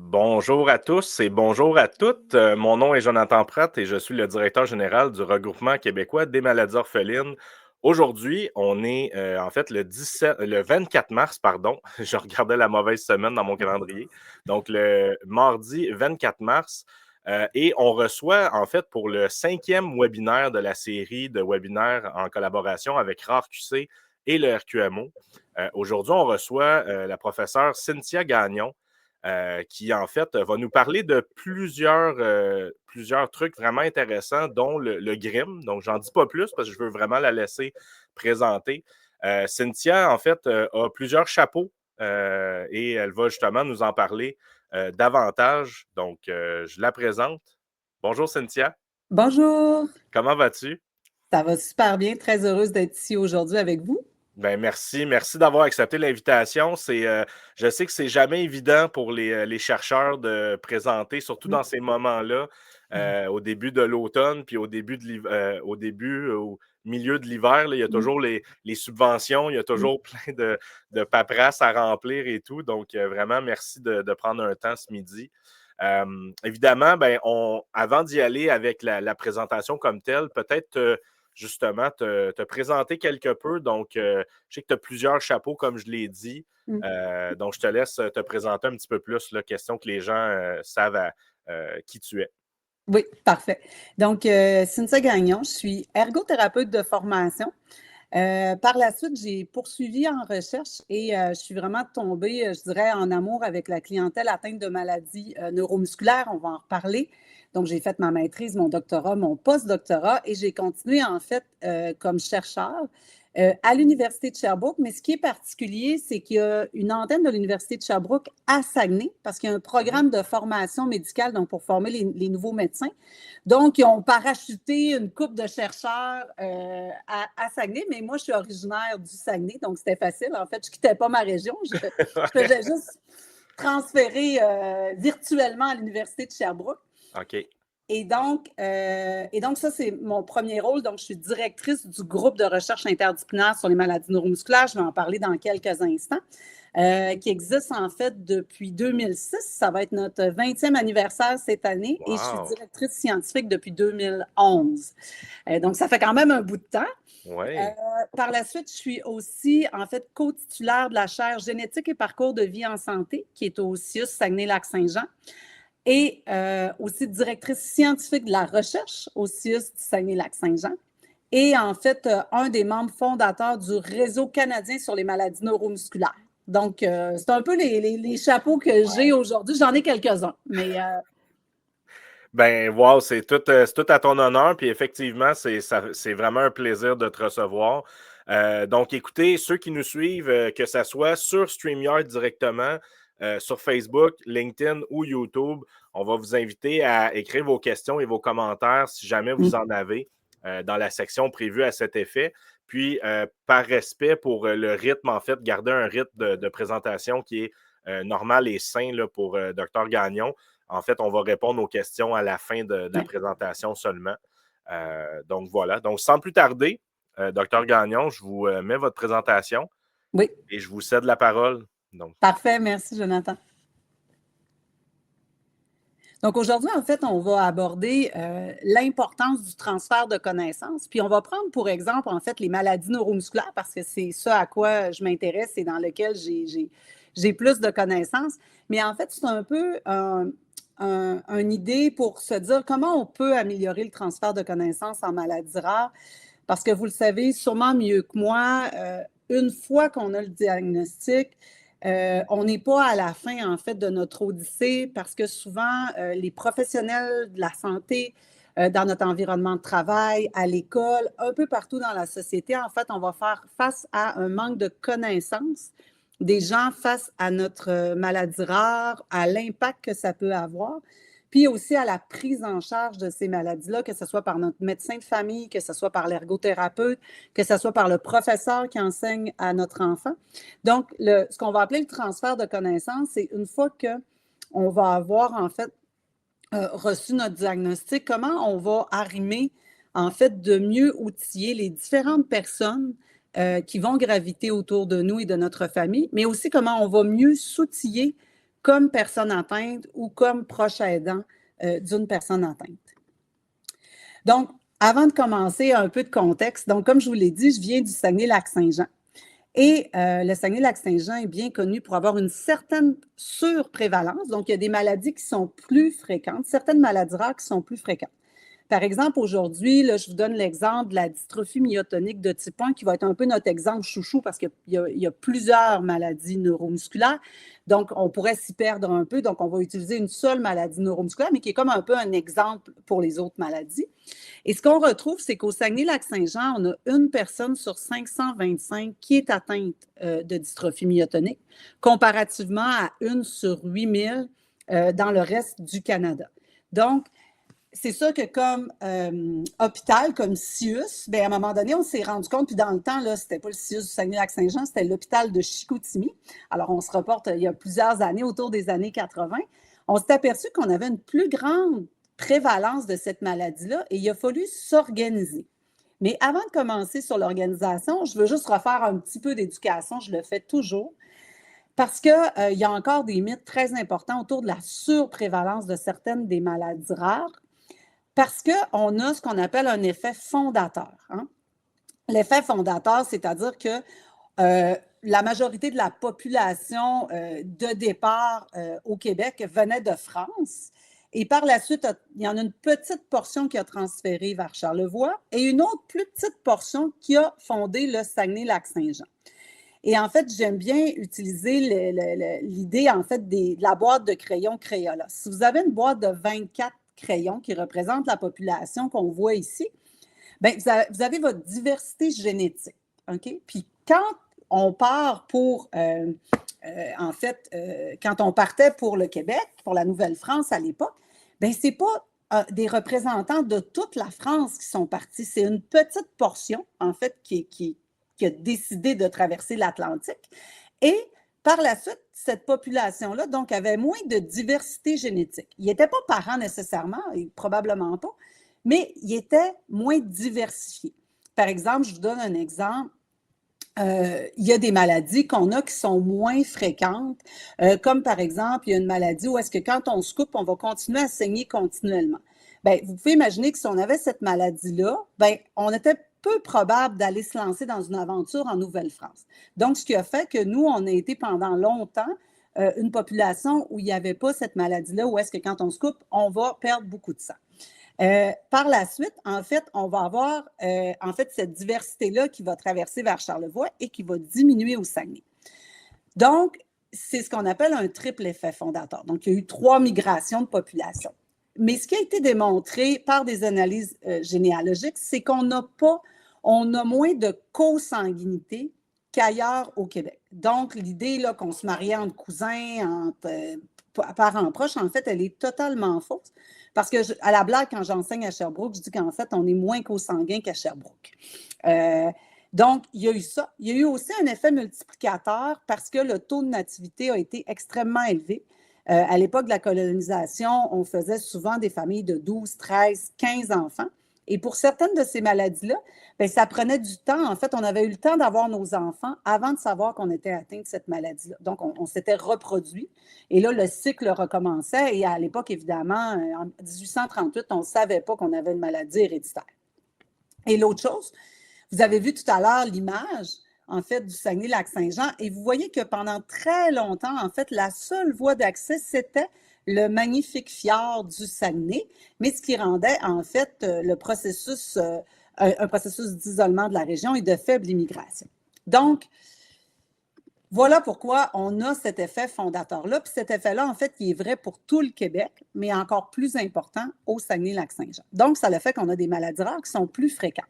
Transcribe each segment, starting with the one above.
Bonjour à tous et bonjour à toutes. Mon nom est Jonathan Pratt et je suis le directeur général du regroupement québécois des maladies orphelines. Aujourd'hui, on est en fait le 24 mars, pardon. Je regardais la mauvaise semaine dans mon calendrier. Donc, le mardi 24 mars. Et on reçoit, en fait, pour le 5e webinaire de la série de webinaires en collaboration avec RARE-QC et le RQMO. Aujourd'hui, on reçoit la professeure Cynthia Gagnon, qui, en fait, va nous parler de plusieurs trucs vraiment intéressants, dont le GRIM. Donc, j'en dis pas plus parce que je veux vraiment la laisser présenter. Cynthia, en fait, a plusieurs chapeaux et elle va justement nous en parler davantage. Donc, je la présente. Bonjour, Cynthia. Bonjour, Comment vas-tu? ça va super bien, très heureuse d'être ici aujourd'hui avec vous. Ben merci, merci d'avoir accepté l'invitation. Je sais que c'est jamais évident pour les chercheurs de présenter, surtout Mm. dans ces moments-là, au début de l'automne, puis au milieu de l'hiver, là, il y a Mm. toujours les subventions, il y a Mm. toujours plein de paperasse à remplir et tout. Donc, vraiment, merci de prendre un temps ce midi. Évidemment, avant d'y aller avec la présentation comme telle, peut-être justement te présenter quelque peu. Donc, je sais que tu as plusieurs chapeaux, comme je l'ai dit. Mm. Donc, je te laisse te présenter un petit peu plus, la question que les gens savent qui tu es. Oui, parfait. Donc, Cynthia Gagnon, je suis ergothérapeute de formation. Par la suite, j'ai poursuivi en recherche et je suis vraiment tombée, je dirais, en amour avec la clientèle atteinte de maladies neuromusculaires. On va en reparler. Donc, j'ai fait ma maîtrise, mon doctorat, mon post-doctorat et j'ai continué en fait comme chercheur à l'Université de Sherbrooke. Mais ce qui est particulier, c'est qu'il y a une antenne de l'Université de Sherbrooke à Saguenay parce qu'il y a un Mhm. programme de formation médicale donc pour former les nouveaux médecins. Donc, ils ont parachuté une couple de chercheurs à Saguenay, mais moi, je suis originaire du Saguenay, donc c'était facile. En fait, je ne quittais pas ma région. Je faisais juste transférer virtuellement à l'Université de Sherbrooke. OK. Et donc, ça, c'est mon premier rôle. Donc, je suis directrice du groupe de recherche interdisciplinaire sur les maladies neuromusculaires. Je vais en parler dans quelques instants. Qui existe en fait depuis 2006. Ça va être notre 20e anniversaire cette année et je suis Wow. directrice scientifique depuis 2011. Donc, ça fait quand même un bout de temps. Euh, Oui. Par la suite, je suis aussi en fait co-titulaire de la chaire génétique et parcours de vie en santé qui est au CIUS Saguenay-Lac-Saint-Jean et aussi directrice scientifique de la recherche au CIUS du Saguenay-Lac-Saint-Jean. Et en fait, un des membres fondateurs du Réseau canadien sur les maladies neuromusculaires. Donc, c'est un peu les chapeaux que j'ai aujourd'hui. J'en ai quelques-uns, mais Ben, wow, c'est tout à ton honneur. Puis effectivement, c'est vraiment un plaisir de te recevoir. Donc, écoutez, ceux qui nous suivent, que ce soit sur StreamYard directement, sur Facebook, LinkedIn ou YouTube, on va vous inviter à écrire vos questions et vos commentaires si jamais vous en avez dans la section prévue à cet effet. Puis, par respect pour le rythme, en fait, garder un rythme de présentation qui est normal et sain là, pour Dr Gagnon. En fait, on va répondre aux questions à la fin de la ouais. présentation seulement. Donc voilà. Donc, sans plus tarder, Dr Gagnon, je vous mets votre présentation Oui, et je vous cède la parole. Donc, parfait. Merci, Jonathan. Donc aujourd'hui, en fait, on va aborder l'importance du transfert de connaissances. Puis on va prendre pour exemple, en fait, les maladies neuromusculaires parce que c'est ça à quoi je m'intéresse et dans lequel j'ai plus de connaissances. Mais en fait, c'est un peu une idée pour se dire comment on peut améliorer le transfert de connaissances en maladies rares. Parce que vous le savez sûrement mieux que moi, une fois qu'on a le diagnostic, on n'est pas à la fin, en fait, de notre odyssée parce que souvent, les professionnels de la santé, dans notre environnement de travail, à l'école, un peu partout dans la société, en fait, on va faire face à un manque de connaissances des gens face à notre maladie rare, à l'impact que ça peut avoir, puis aussi à la prise en charge de ces maladies-là, que ce soit par notre médecin de famille, que ce soit par l'ergothérapeute, que ce soit par le professeur qui enseigne à notre enfant. Donc, ce qu'on va appeler le transfert de connaissances, c'est une fois qu'on va avoir en fait reçu notre diagnostic, comment on va arrimer en fait de mieux outiller les différentes personnes qui vont graviter autour de nous et de notre famille, mais aussi comment on va mieux s'outiller comme personne atteinte ou comme proche aidant d'une personne atteinte. Donc, avant de commencer, un peu de contexte. Donc, comme je vous l'ai dit, je viens du Saguenay-Lac-Saint-Jean. Et le Saguenay-Lac-Saint-Jean est bien connu pour avoir une certaine surprévalence. Donc, il y a des maladies qui sont plus fréquentes, certaines maladies rares qui sont plus fréquentes. Par exemple, aujourd'hui, là, je vous donne l'exemple de la dystrophie myotonique de type 1, qui va être un peu notre exemple chouchou parce qu'il y a plusieurs maladies neuromusculaires. Donc, on pourrait s'y perdre un peu. Donc, on va utiliser une seule maladie neuromusculaire, mais qui est comme un peu un exemple pour les autres maladies. Et ce qu'on retrouve, c'est qu'au Saguenay-Lac-Saint-Jean, on a une personne sur 525 qui est atteinte de dystrophie myotonique, comparativement à une sur 8000 dans le reste du Canada. Donc, c'est sûr que comme hôpital, comme CIUS, bien, à un moment donné, on s'est rendu compte, puis dans le temps, là, c'était pas le CIUS du Saguenay-Lac-Saint-Jean, c'était l'hôpital de Chicoutimi. Alors, on se reporte il y a plusieurs années, autour des années 80. On s'est aperçu qu'on avait une plus grande prévalence de cette maladie-là et il a fallu s'organiser. Mais avant de commencer sur l'organisation, je veux juste refaire un petit peu d'éducation, je le fais toujours, parce qu'il y a encore des mythes très importants autour de la surprévalence de certaines des maladies rares, parce qu'on a ce qu'on appelle un effet fondateur. Hein? L'effet fondateur, c'est-à-dire que la majorité de la population de départ au Québec venait de France. Et par la suite, il y en a une petite portion qui a transféré vers Charlevoix et une autre plus petite portion qui a fondé le Saguenay-Lac-Saint-Jean. Et en fait, j'aime bien utiliser l'idée, en fait, de la boîte de crayons Crayola. Si vous avez une boîte de 24 crayons qui représente la population qu'on voit ici, bien, vous avez votre diversité génétique. OK? Puis quand on part pour, en fait, quand on partait pour le Québec, pour la Nouvelle-France à l'époque, bien, ce n'est pas des représentants de toute la France qui sont partis. C'est une petite portion, en fait, qui a décidé de traverser l'Atlantique. Et par la suite, cette population-là, donc, avait moins de diversité génétique. Ils n'étaient pas parents nécessairement, et probablement pas, mais ils étaient moins diversifiés. Par exemple, je vous donne un exemple. Il y a des maladies qu'on a qui sont moins fréquentes, comme par exemple, il y a une maladie où est-ce que quand on se coupe, on va continuer à saigner continuellement. Bien, vous pouvez imaginer que si on avait cette maladie-là, bien, on était peu probable d'aller se lancer dans une aventure en Nouvelle-France. Donc, ce qui a fait que nous, on a été pendant longtemps une population où il n'y avait pas cette maladie-là, où est-ce que quand on se coupe, on va perdre beaucoup de sang. Par la suite, en fait, on va avoir en fait cette diversité-là qui va traverser vers Charlevoix et qui va diminuer au Saguenay. Donc, c'est ce qu'on appelle un triple effet fondateur. Donc, il y a eu 3 migrations de population. Mais ce qui a été démontré par des analyses généalogiques, c'est qu'on a moins de consanguinité qu'ailleurs au Québec. Donc, l'idée là, qu'on se mariait entre cousins, entre parents proches, en fait, elle est totalement fausse. Parce que, à la blague, quand j'enseigne à Sherbrooke, je dis qu'en fait, on est moins consanguin qu'à Sherbrooke. Donc, il y a eu ça. Il y a eu aussi un effet multiplicateur parce que le taux de nativité a été extrêmement élevé. À l'époque de la colonisation, on faisait souvent des familles de 12, 13, 15 enfants. Et pour certaines de ces maladies-là, bien, ça prenait du temps. En fait, on avait eu le temps d'avoir nos enfants avant de savoir qu'on était atteint de cette maladie-là. Donc, on s'était reproduit. Et là, le cycle recommençait. Et à l'époque, évidemment, en 1838, on ne savait pas qu'on avait une maladie héréditaire. Et l'autre chose, vous avez vu tout à l'heure l'image, en fait, du Saguenay-Lac-Saint-Jean. Et vous voyez que pendant très longtemps, en fait, la seule voie d'accès, c'était le magnifique fjord du Saguenay, mais ce qui rendait, en fait, le processus, un processus d'isolement de la région et de faible immigration. Donc, voilà pourquoi on a cet effet fondateur-là. Puis cet effet-là, en fait, il est vrai pour tout le Québec, mais encore plus important au Saguenay-Lac-Saint-Jean. Donc, ça le fait qu'on a des maladies rares qui sont plus fréquentes.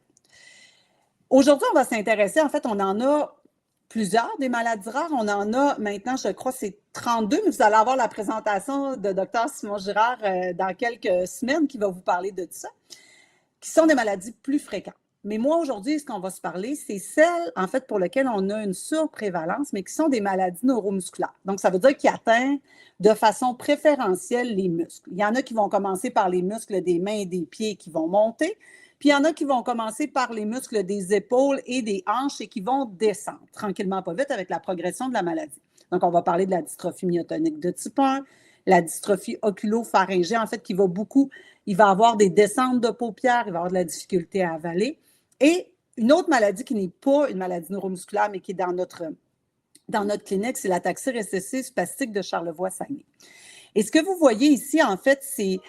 Aujourd'hui, on va s'intéresser, en fait, on en a plusieurs des maladies rares. On en a maintenant, je crois, c'est 32, mais vous allez avoir la présentation de Dr Simon Girard dans quelques semaines qui va vous parler de tout ça, qui sont des maladies plus fréquentes. Mais moi, aujourd'hui, ce qu'on va se parler, c'est celles, en fait, pour lesquelles on a une surprévalence, mais qui sont des maladies neuromusculaires. Donc, ça veut dire qu'ils atteignent de façon préférentielle les muscles. Il y en a qui vont commencer par les muscles des mains et des pieds qui vont monter, puis il y en a qui vont commencer par les muscles des épaules et des hanches et qui vont descendre tranquillement, pas vite, avec la progression de la maladie. Donc, on va parler de la dystrophie myotonique de type 1, la dystrophie oculopharyngée, en fait, il va avoir des descentes de paupières, il va avoir de la difficulté à avaler. Et une autre maladie qui n'est pas une maladie neuromusculaire, mais qui est dans notre clinique, c'est l'ataxie récessive spastique de Charlevoix-Saguenay. Et ce que vous voyez ici, en fait, c'est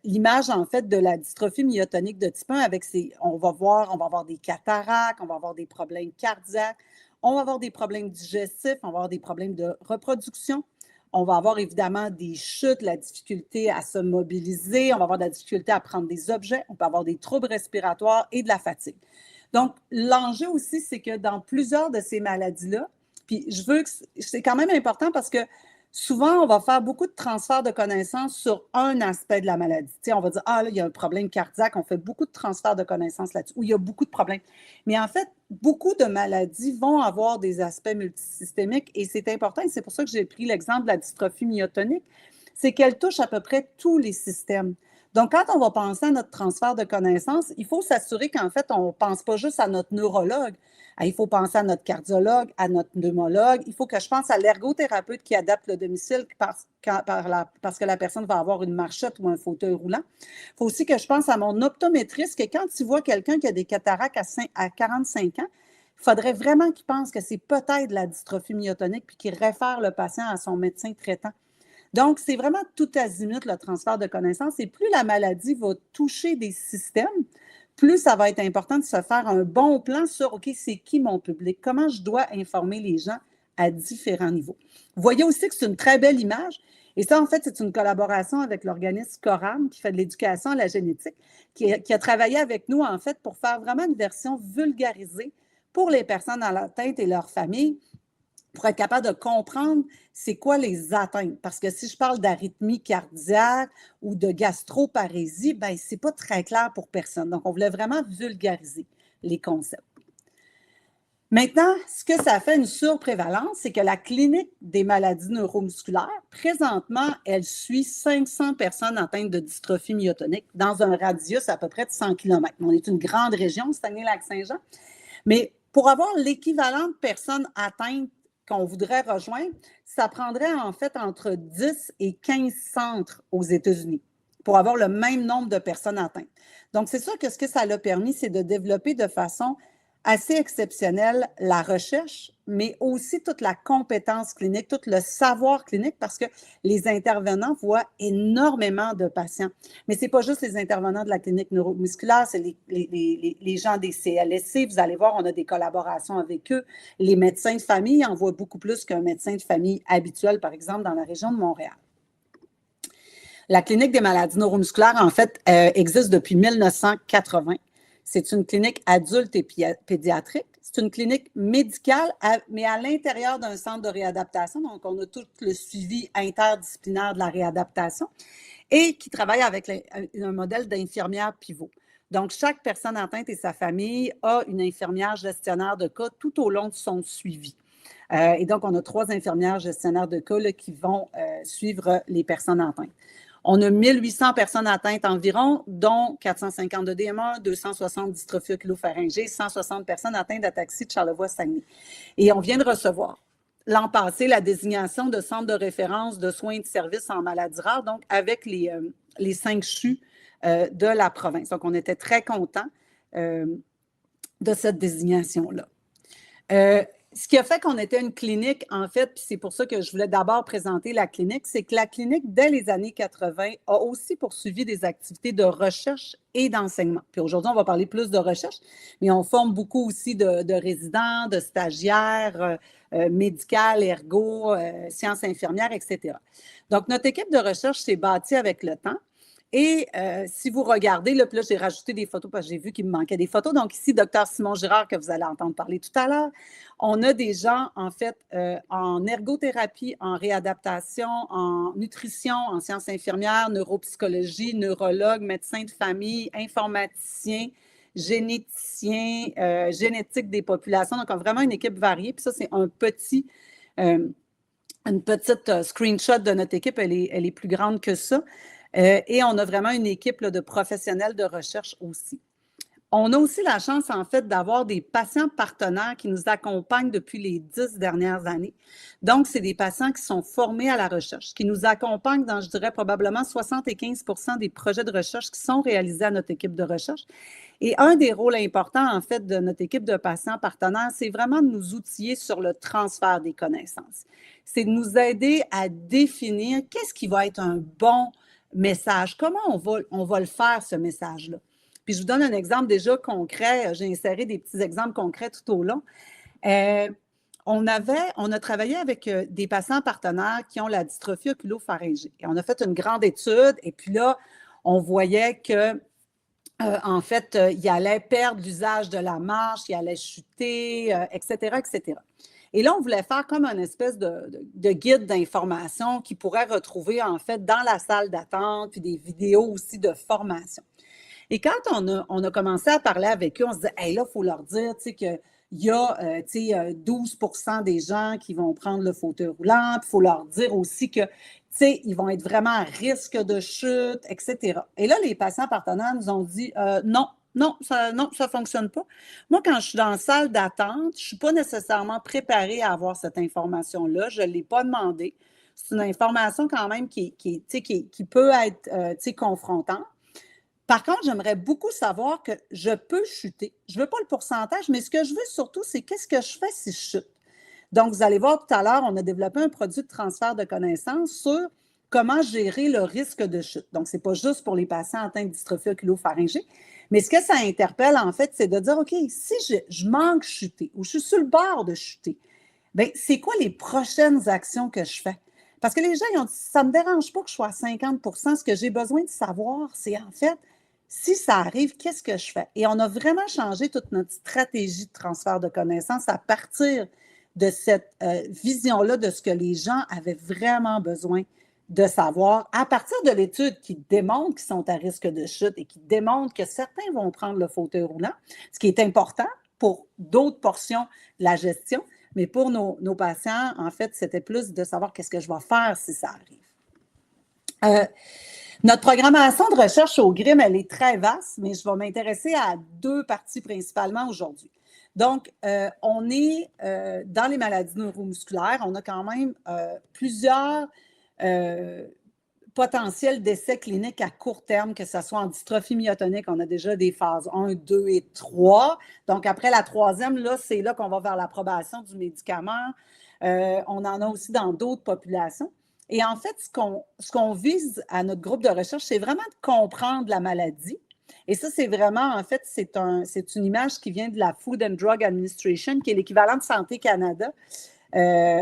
l'image, en fait, de la dystrophie myotonique de type 1 avec on va avoir des cataractes, on va avoir des problèmes cardiaques, on va avoir des problèmes digestifs, on va avoir des problèmes de reproduction, on va avoir évidemment des chutes, la difficulté à se mobiliser, on va avoir de la difficulté à prendre des objets, on peut avoir des troubles respiratoires et de la fatigue. Donc, l'enjeu aussi, c'est que dans plusieurs de ces maladies-là, puis c'est quand même important parce que souvent, on va faire beaucoup de transferts de connaissances sur un aspect de la maladie. Tu sais, on va dire, ah là, il y a un problème cardiaque, on fait beaucoup de transferts de connaissances là-dessus, ou il y a beaucoup de problèmes. Mais en fait, beaucoup de maladies vont avoir des aspects multisystémiques et c'est important, et c'est pour ça que j'ai pris l'exemple de la dystrophie myotonique, c'est qu'elle touche à peu près tous les systèmes. Donc, quand on va penser à notre transfert de connaissances, il faut s'assurer qu'en fait, on ne pense pas juste à notre neurologue. Il faut penser à notre cardiologue, à notre pneumologue. Il faut que je pense à l'ergothérapeute qui adapte le domicile parce que la personne va avoir une marchette ou un fauteuil roulant. Il faut aussi que je pense à mon optométriste, que quand tu vois quelqu'un qui a des cataractes à 45 ans, il faudrait vraiment qu'il pense que c'est peut-être de la dystrophie myotonique puis qu'il réfère le patient à son médecin traitant. Donc, c'est vraiment tout azimut le transfert de connaissances et plus la maladie va toucher des systèmes, plus ça va être important de se faire un bon plan sur, OK, c'est qui mon public? Comment je dois informer les gens à différents niveaux? Vous voyez aussi que c'est une très belle image. Et ça, en fait, c'est une collaboration avec l'organisme Coram qui fait de l'éducation à la génétique, qui a travaillé avec nous, en fait, pour faire vraiment une version vulgarisée pour les personnes en atteinte et leurs familles, pour être capable de comprendre c'est quoi les atteintes. Parce que si je parle d'arythmie cardiaque ou de gastroparésie, bien, ce n'est pas très clair pour personne. Donc, on voulait vraiment vulgariser les concepts. Maintenant, ce que ça fait une surprévalence, c'est que la clinique des maladies neuromusculaires, présentement, elle suit 500 personnes atteintes de dystrophie myotonique dans un radius à peu près de 100 km. On est une grande région, Saguenay-Lac-Saint-Jean, mais pour avoir l'équivalent de personnes atteintes qu'on voudrait rejoindre, ça prendrait en fait entre 10 et 15 centres aux États-Unis pour avoir le même nombre de personnes atteintes. Donc, c'est sûr que ce que ça l'a permis, c'est de développer de façon assez exceptionnelle la recherche, mais aussi toute la compétence clinique, tout le savoir clinique, parce que les intervenants voient énormément de patients. Mais ce n'est pas juste les intervenants de la clinique neuromusculaire, c'est les gens des CLSC. Vous allez voir, on a des collaborations avec eux. Les médecins de famille en voient beaucoup plus qu'un médecin de famille habituel, par exemple, dans la région de Montréal. La clinique des maladies neuromusculaires, en fait, existe depuis 1980. C'est une clinique adulte et pédiatrique. C'est une clinique médicale, mais à l'intérieur d'un centre de réadaptation. Donc, on a tout le suivi interdisciplinaire de la réadaptation et qui travaille avec un modèle d'infirmière pivot. Donc, chaque personne atteinte et sa famille a une infirmière gestionnaire de cas tout au long de son suivi. Et donc, on a 3 infirmières gestionnaires de cas là, qui vont suivre les personnes atteintes. On a 1800 personnes atteintes environ, dont 450 de DM1, 260 dystrophie oculopharyngée, 160 personnes atteintes d'ataxie de Charlevoix-Saguenay. Et on vient de recevoir l'an passé la désignation de centre de référence de soins et de services en maladies rares, donc avec les 5 CHU de la province. Donc, on était très contents de cette désignation-là. Ce qui a fait qu'on était une clinique, en fait, puis c'est pour ça que je voulais d'abord présenter la clinique, c'est que la clinique, dès les années 80, a aussi poursuivi des activités de recherche et d'enseignement. Puis aujourd'hui, on va parler plus de recherche, mais on forme beaucoup aussi de résidents, de stagiaires, médicales, ergo, sciences infirmières, etc. Donc, notre équipe de recherche s'est bâtie avec le temps. Et si vous regardez, là, puis là, j'ai rajouté des photos parce que j'ai vu qu'il me manquait des photos. Donc ici, Dr Simon Girard, que vous allez entendre parler tout à l'heure. On a des gens, en fait, en ergothérapie, en réadaptation, en nutrition, en sciences infirmières, neuropsychologie, neurologue, médecin de famille, informaticien, généticien, génétique des populations. Donc, on a vraiment une équipe variée. Puis ça, c'est une petite screenshot de notre équipe. Elle est plus grande que ça. Et on a vraiment une équipe là, de professionnels de recherche aussi. On a aussi la chance, en fait, d'avoir des patients partenaires qui nous accompagnent depuis les 10 dernières années. Donc, c'est des patients qui sont formés à la recherche, qui nous accompagnent dans, je dirais, probablement 75% des projets de recherche qui sont réalisés à notre équipe de recherche. Et un des rôles importants, en fait, de notre équipe de patients partenaires, c'est vraiment de nous outiller sur le transfert des connaissances. C'est de nous aider à définir qu'est-ce qui va être un bon message, comment on va le faire, ce message-là. Puis je vous donne un exemple déjà concret. J'ai inséré des petits exemples concrets tout au long. On a travaillé avec des patients partenaires qui ont la dystrophie oculopharyngée. Et on a fait une grande étude et puis là, on voyait que en fait, il allait perdre l'usage de la marche, il allait chuter, etc., etc. Et là, on voulait faire comme une espèce de guide d'information qu'ils pourraient retrouver, en fait, dans la salle d'attente, puis des vidéos aussi de formation. Et quand on a commencé à parler avec eux, on se dit, hey, là, il faut leur dire, tu sais, qu'il y a, 12% des gens qui vont prendre le fauteuil roulant, puis il faut leur dire aussi que, tu sais, ils vont être vraiment à risque de chute, etc. Et là, les patients partenaires nous ont dit, non, ça ne fonctionne pas. Moi, quand je suis dans la salle d'attente, je ne suis pas nécessairement préparée à avoir cette information-là. Je ne l'ai pas demandé. C'est une information quand même qui peut être confrontante. Par contre, j'aimerais beaucoup savoir que je peux chuter. Je ne veux pas le pourcentage, mais ce que je veux surtout, c'est qu'est-ce que je fais si je chute. Donc, vous allez voir tout à l'heure, on a développé un produit de transfert de connaissances sur comment gérer le risque de chute. Donc, ce n'est pas juste pour les patients atteints de dystrophie oculopharyngée, mais ce que ça interpelle, en fait, c'est de dire, OK, si je manque chuter ou je suis sur le bord de chuter, bien, c'est quoi les prochaines actions que je fais? Parce que les gens, ils ont dit, ça ne me dérange pas que je sois à 50%. Ce que j'ai besoin de savoir, c'est en fait, si ça arrive, qu'est-ce que je fais? Et on a vraiment changé toute notre stratégie de transfert de connaissances à partir de cette vision-là de ce que les gens avaient vraiment besoin de savoir, à partir de l'étude qui démontre qu'ils sont à risque de chute et qui démontre que certains vont prendre le fauteuil roulant, ce qui est important pour d'autres portions de la gestion, mais pour nos patients, en fait, c'était plus de savoir qu'est-ce que je vais faire si ça arrive. Notre programmation de recherche au GRIM, elle est très vaste, mais je vais m'intéresser à deux parties principalement aujourd'hui. Donc, on est dans les maladies neuromusculaires, on a quand même plusieurs potentiels d'essais cliniques à court terme, que ce soit en dystrophie myotonique, on a déjà des phases 1, 2 et 3. Donc, après la troisième, là, c'est là qu'on va vers l'approbation du médicament. On en a aussi dans d'autres populations. Et en fait, ce qu'on vise à notre groupe de recherche, c'est vraiment de comprendre la maladie. Et ça, c'est vraiment, en fait, c'est une image qui vient de la Food and Drug Administration, qui est l'équivalent de Santé Canada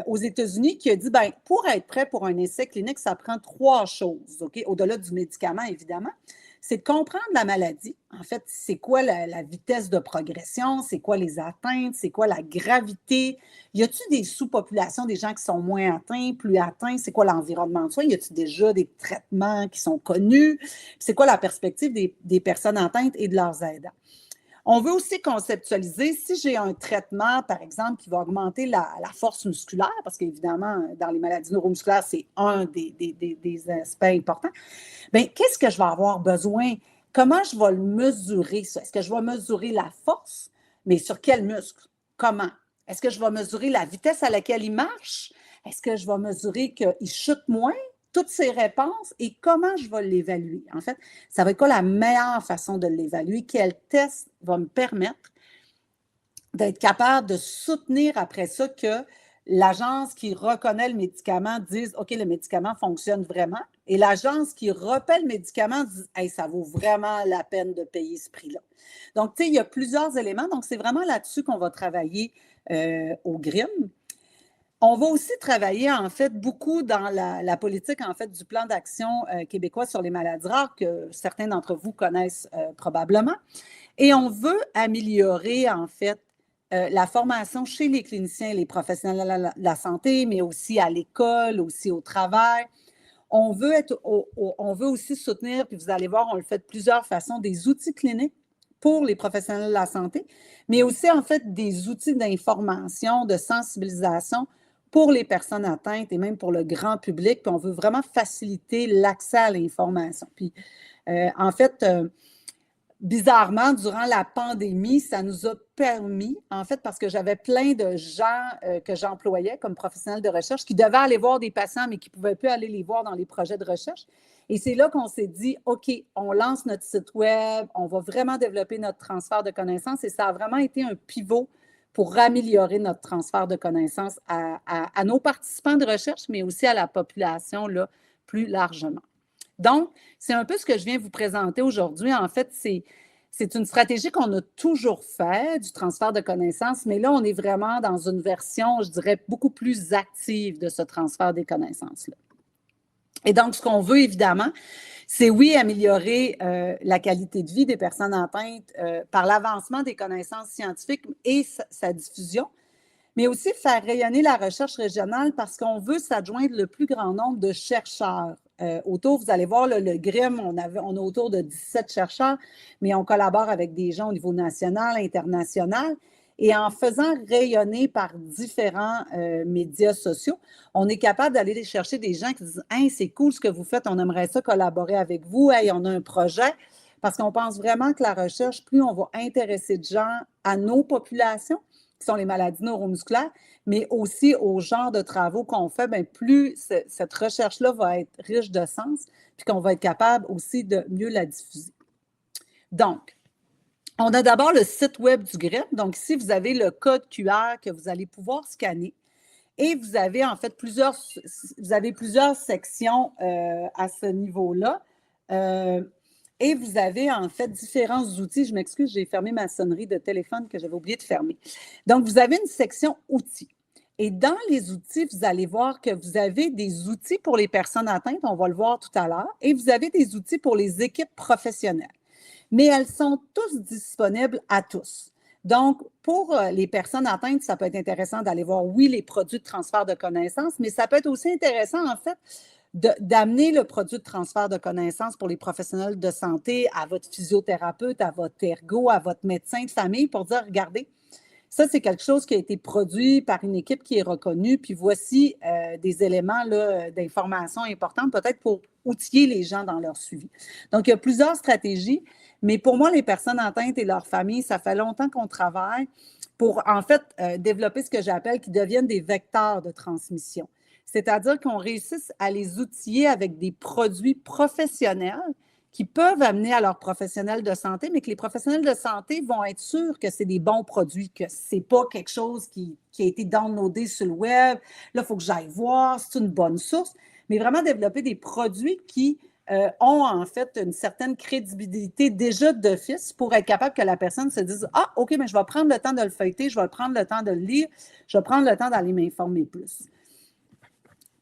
aux États-Unis, qui a dit, bien, pour être prêt pour un essai clinique, ça prend trois choses, OK, au-delà du médicament, évidemment. C'est de comprendre la maladie. En fait, c'est quoi la vitesse de progression, c'est quoi les atteintes, c'est quoi la gravité. Y a-t-il des sous-populations, des gens qui sont moins atteints, plus atteints? C'est quoi l'environnement de soins? Y a-t-il déjà des traitements qui sont connus? C'est quoi la perspective des personnes atteintes et de leurs aidants? On veut aussi conceptualiser si j'ai un traitement, par exemple, qui va augmenter la force musculaire, parce qu'évidemment, dans les maladies neuromusculaires, c'est un des aspects importants. Bien, qu'est-ce que je vais avoir besoin? Comment je vais le mesurer, ça? Est-ce que je vais mesurer la force? Mais sur quel muscle? Comment? Est-ce que je vais mesurer la vitesse à laquelle il marche? Est-ce que je vais mesurer qu'il chute moins? Toutes ces réponses et comment je vais l'évaluer. En fait, ça va être quoi la meilleure façon de l'évaluer? Quel test va me permettre d'être capable de soutenir après ça que l'agence qui reconnaît le médicament dise « OK, le médicament fonctionne vraiment » et l'agence qui repaie le médicament dit « Hey, ça vaut vraiment la peine de payer ce prix-là ». Donc, tu sais, il y a plusieurs éléments. Donc, c'est vraiment là-dessus qu'on va travailler au GRIM. On va aussi travailler, en fait, beaucoup dans la politique, en fait, du plan d'action québécois sur les maladies rares que certains d'entre vous connaissent probablement. Et on veut améliorer, en fait, la formation chez les cliniciens et les professionnels de la santé, mais aussi à l'école, aussi au travail. On veut aussi soutenir, puis vous allez voir, on le fait de plusieurs façons, des outils cliniques pour les professionnels de la santé, mais aussi, en fait, des outils d'information, de sensibilisation pour les personnes atteintes et même pour le grand public. Puis on veut vraiment faciliter l'accès à l'information. Puis, en fait, bizarrement, durant la pandémie, ça nous a permis, en fait, parce que j'avais plein de gens que j'employais comme professionnels de recherche qui devaient aller voir des patients, mais qui ne pouvaient plus aller les voir dans les projets de recherche. Et c'est là qu'on s'est dit, OK, on lance notre site web, on va vraiment développer notre transfert de connaissances et ça a vraiment été un pivot pour améliorer notre transfert de connaissances à nos participants de recherche, mais aussi à la population là, plus largement. Donc, c'est un peu ce que je viens vous présenter aujourd'hui. En fait, c'est une stratégie qu'on a toujours fait, du transfert de connaissances, mais là, on est vraiment dans une version, je dirais, beaucoup plus active de ce transfert des connaissances-là. Et donc, ce qu'on veut, évidemment, c'est oui, améliorer la qualité de vie des personnes atteintes par l'avancement des connaissances scientifiques et sa diffusion, mais aussi faire rayonner la recherche régionale parce qu'on veut s'adjoindre le plus grand nombre de chercheurs. Autour, vous allez voir, là, le GRIM, on a autour de 17 chercheurs, mais on collabore avec des gens au niveau national, international. Et en faisant rayonner par différents médias sociaux, on est capable d'aller chercher des gens qui disent « Hey, c'est cool ce que vous faites, on aimerait ça collaborer avec vous, hey, on a un projet ». Parce qu'on pense vraiment que la recherche, plus on va intéresser de gens à nos populations, qui sont les maladies neuromusculaires, mais aussi au genre de travaux qu'on fait, bien, plus cette recherche-là va être riche de sens, puis qu'on va être capable aussi de mieux la diffuser. Donc, on a d'abord le site web du GRIM. Donc, ici, vous avez le code QR que vous allez pouvoir scanner. Et vous avez en fait plusieurs sections à ce niveau-là. Et vous avez en fait différents outils. Je m'excuse, j'ai fermé ma sonnerie de téléphone que j'avais oublié de fermer. Donc, vous avez une section outils. Et dans les outils, vous allez voir que vous avez des outils pour les personnes atteintes, on va le voir tout à l'heure, et vous avez des outils pour les équipes professionnelles. Mais elles sont tous disponibles à tous. Donc, pour les personnes atteintes, ça peut être intéressant d'aller voir, oui, les produits de transfert de connaissances, mais ça peut être aussi intéressant, en fait, d'amener le produit de transfert de connaissances pour les professionnels de santé à votre physiothérapeute, à votre ergo, à votre médecin de famille pour dire, regardez, ça, c'est quelque chose qui a été produit par une équipe qui est reconnue, puis voici des éléments d'information importants, peut-être pour outiller les gens dans leur suivi. Donc, il y a plusieurs stratégies, mais pour moi, les personnes atteintes et leurs familles, ça fait longtemps qu'on travaille pour, en fait, développer ce que j'appelle qui deviennent des vecteurs de transmission. C'est-à-dire qu'on réussisse à les outiller avec des produits professionnels qui peuvent amener à leurs professionnels de santé, mais que les professionnels de santé vont être sûrs que c'est des bons produits, que ce n'est pas quelque chose qui a été downloadé sur le web. Là, il faut que j'aille voir, c'est une bonne source, mais vraiment développer des produits qui ont en fait une certaine crédibilité déjà d'office pour être capable que la personne se dise « Ah, OK, mais je vais prendre le temps de le feuilleter, je vais prendre le temps de le lire, je vais prendre le temps d'aller m'informer plus. »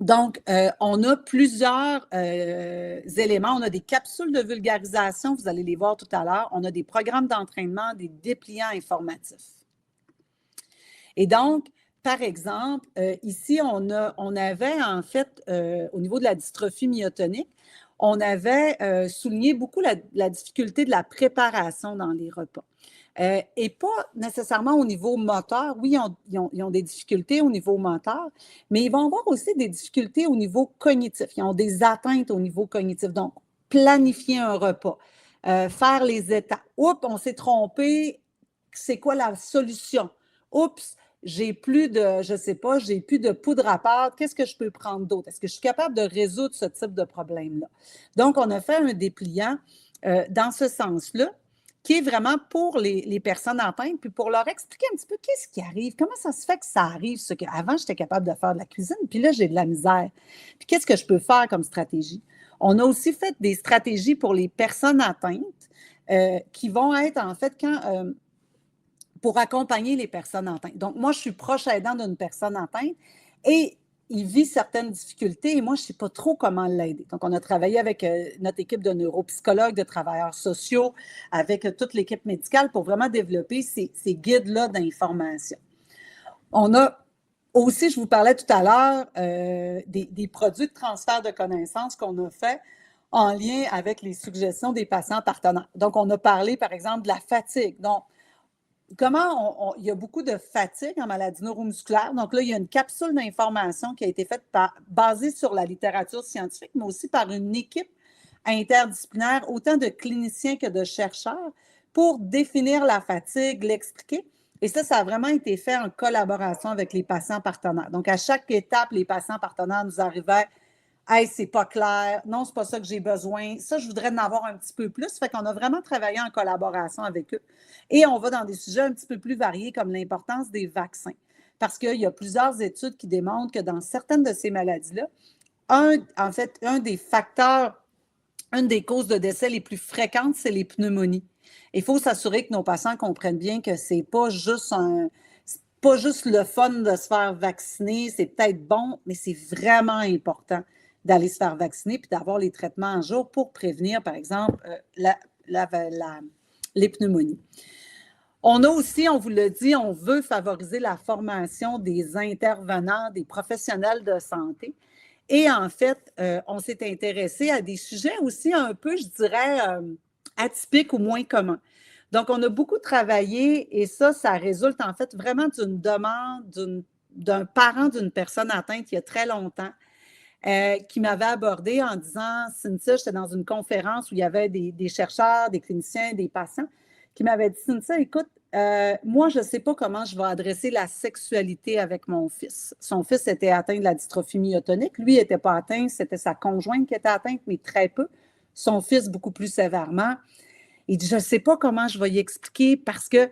Donc, on a plusieurs éléments. On a des capsules de vulgarisation, vous allez les voir tout à l'heure. On a des programmes d'entraînement, des dépliants informatifs. Et donc, par exemple, ici, on avait en fait, au niveau de la dystrophie myotonique, on avait souligné beaucoup la difficulté de la préparation dans les repas. Et pas nécessairement au niveau moteur. Oui, ils ont des difficultés au niveau moteur, mais ils vont avoir aussi des difficultés au niveau cognitif. Ils ont des atteintes au niveau cognitif. Donc, planifier un repas, faire les étapes. Oups, on s'est trompé. C'est quoi la solution? Oups, j'ai plus de, je ne sais pas, j'ai plus de poudre à pâte. Qu'est-ce que je peux prendre d'autre? Est-ce que je suis capable de résoudre ce type de problème-là? Donc, on a fait un dépliant dans ce sens-là, qui est vraiment pour les personnes atteintes, puis pour leur expliquer un petit peu qu'est-ce qui arrive, comment ça se fait que ça arrive, ce qu'avant, j'étais capable de faire de la cuisine, puis là, j'ai de la misère. Puis qu'est-ce que je peux faire comme stratégie? On a aussi fait des stratégies pour les personnes atteintes qui vont être, en fait, pour accompagner les personnes atteintes. Donc, moi, je suis proche aidant d'une personne atteinte et il vit certaines difficultés et moi, je ne sais pas trop comment l'aider. Donc, on a travaillé avec notre équipe de neuropsychologues, de travailleurs sociaux, avec toute l'équipe médicale pour vraiment développer ces guides-là d'information. On a aussi, je vous parlais tout à l'heure, des produits de transfert de connaissances qu'on a fait en lien avec les suggestions des patients partenaires. Donc, on a parlé, par exemple, de la fatigue. Donc, il y a beaucoup de fatigue en maladie neuromusculaire. Donc là, il y a une capsule d'information qui a été faite basée sur la littérature scientifique, mais aussi par une équipe interdisciplinaire, autant de cliniciens que de chercheurs, pour définir la fatigue, l'expliquer. Et ça a vraiment été fait en collaboration avec les patients partenaires. Donc, à chaque étape, les patients partenaires nous arrivaient « Hey, c'est pas clair. Non, c'est pas ça que j'ai besoin. Ça, je voudrais en avoir un petit peu plus. » Fait qu'on a vraiment travaillé en collaboration avec eux. Et on va dans des sujets un petit peu plus variés, comme l'importance des vaccins. Parce qu'il y a plusieurs études qui démontrent que dans certaines de ces maladies-là, un des facteurs, une des causes de décès les plus fréquentes, c'est les pneumonies. Il faut s'assurer que nos patients comprennent bien que c'est pas juste le fun de se faire vacciner, c'est peut-être bon, mais c'est vraiment important d'aller se faire vacciner puis d'avoir les traitements en jour pour prévenir, par exemple, les pneumonies. On a aussi, on vous l'a dit, on veut favoriser la formation des intervenants, des professionnels de santé. Et en fait, on s'est intéressé à des sujets aussi un peu, je dirais, atypiques ou moins communs. Donc, on a beaucoup travaillé et ça résulte en fait vraiment d'une demande d'un parent d'une personne atteinte il y a très longtemps qui m'avait abordé en disant, Cynthia, j'étais dans une conférence où il y avait des chercheurs, des cliniciens, des patients qui m'avaient dit, Cynthia, écoute, moi, je ne sais pas comment je vais adresser la sexualité avec mon fils. Son fils était atteint de la dystrophie myotonique. Lui n'était pas atteint, c'était sa conjointe qui était atteinte, mais très peu. Son fils, beaucoup plus sévèrement. Il dit, je ne sais pas comment je vais y expliquer parce que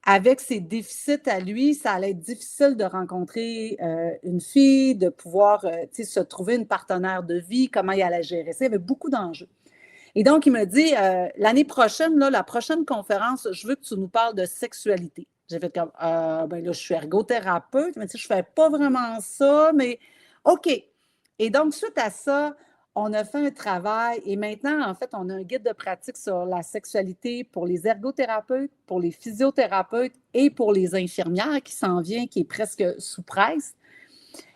avec ses déficits à lui, ça allait être difficile de rencontrer une fille, de pouvoir se trouver une partenaire de vie, comment il allait gérer ça. Il y avait beaucoup d'enjeux. Et donc, il me dit, l'année prochaine, là, la prochaine conférence, je veux que tu nous parles de sexualité. J'ai fait comme, ben là, je suis ergothérapeute. Il m'a dit, je ne fais pas vraiment ça, mais OK. Et donc, suite à ça, on a fait un travail et maintenant, en fait, on a un guide de pratique sur la sexualité pour les ergothérapeutes, pour les physiothérapeutes et pour les infirmières qui s'en vient, qui est presque sous presse.